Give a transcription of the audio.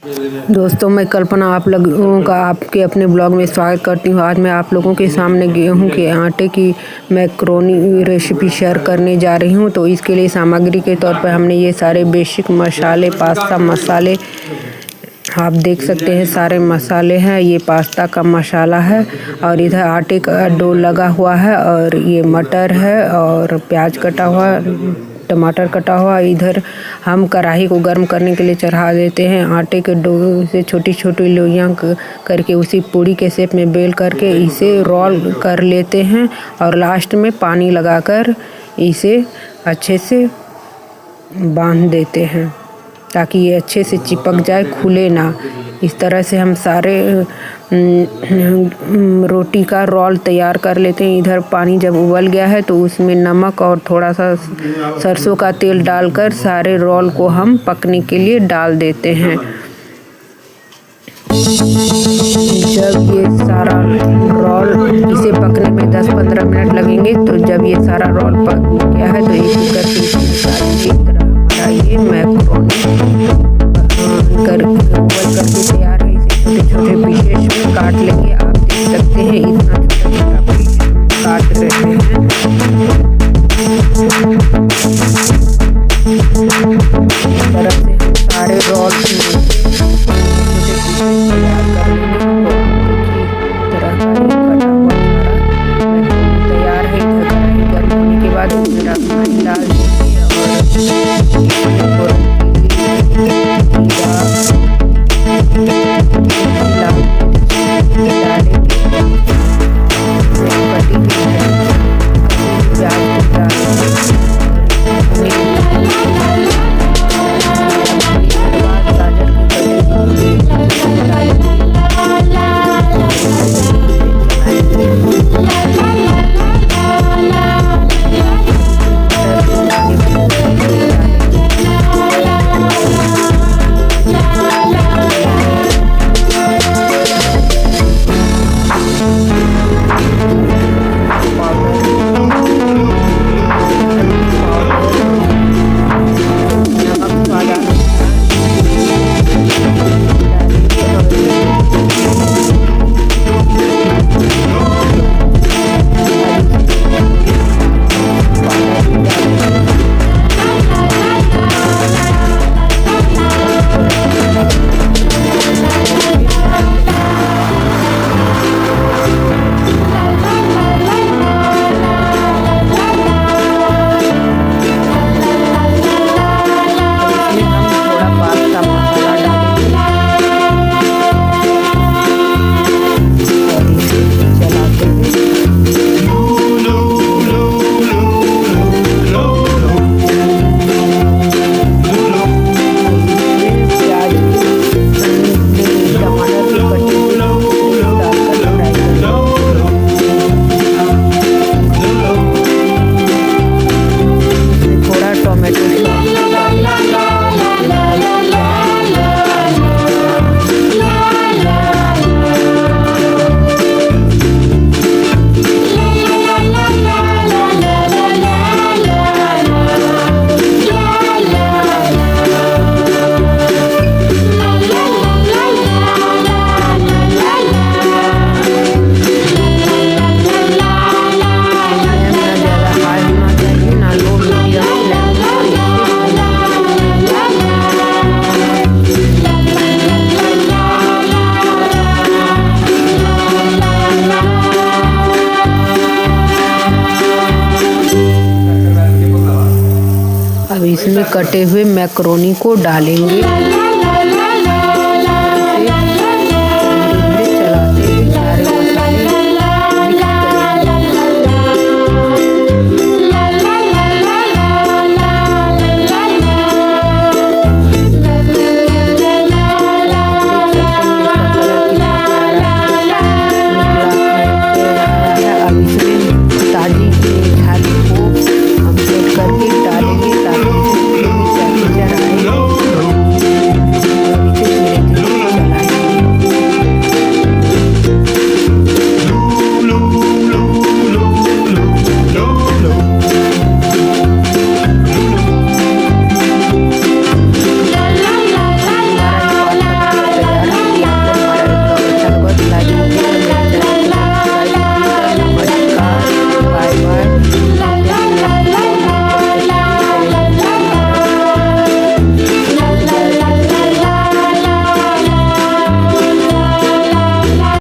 दोस्तों, मैं कल्पना आप लोगों का आपके अपने ब्लॉग में स्वागत करती हूँ। आज मैं आप लोगों के सामने गेहूं के आटे की मैक्रोनी रेसिपी शेयर करने जा रही हूँ। तो इसके लिए सामग्री के तौर पर हमने ये सारे बेसिक मसाले, पास्ता मसाले आप देख सकते हैं, सारे मसाले हैं। ये पास्ता का मसाला है और इधर आटे का डो लगा हुआ है और ये मटर है और प्याज कटा हुआ, टमाटर कटा हुआ। इधर हम कढ़ाई को गर्म करने के लिए चढ़ा देते हैं। आटे के डो से छोटी छोटी लोइयाँ करके उसी पूड़ी के शेप में बेल करके इसे रोल कर लेते हैं और लास्ट में पानी लगाकर इसे अच्छे से बांध देते हैं ताकि ये अच्छे से चिपक जाए, खुले ना। इस तरह से हम सारे रोटी का रोल तैयार कर लेते हैं। इधर पानी जब उबल गया है तो उसमें नमक और थोड़ा सा सरसों का तेल डालकर सारे रोल को हम पकने के लिए डाल देते हैं। जब ये सारा रोल, इसे पकने में 10-15 मिनट लगेंगे। तो जब ये सारा रोल पक गया है तो एक करके ये मैक्रोनी करके तैयार है। इसे छोटे छोटे पीसेस में काट लेंगे। आप देख सकते हैं इतना छोटा छोटा पीस काट रहे हैं। इस तरह से हम सारे रोल छोटे पीसेस तैयार कर लेंगे। तो तरह का कटा हुआ तैयार है। इधर कढ़ाई गर्म होने के बाद उसमें राई डाल दीजिए और अब इसमें कटे हुए मैक्रोनी को डालेंगे।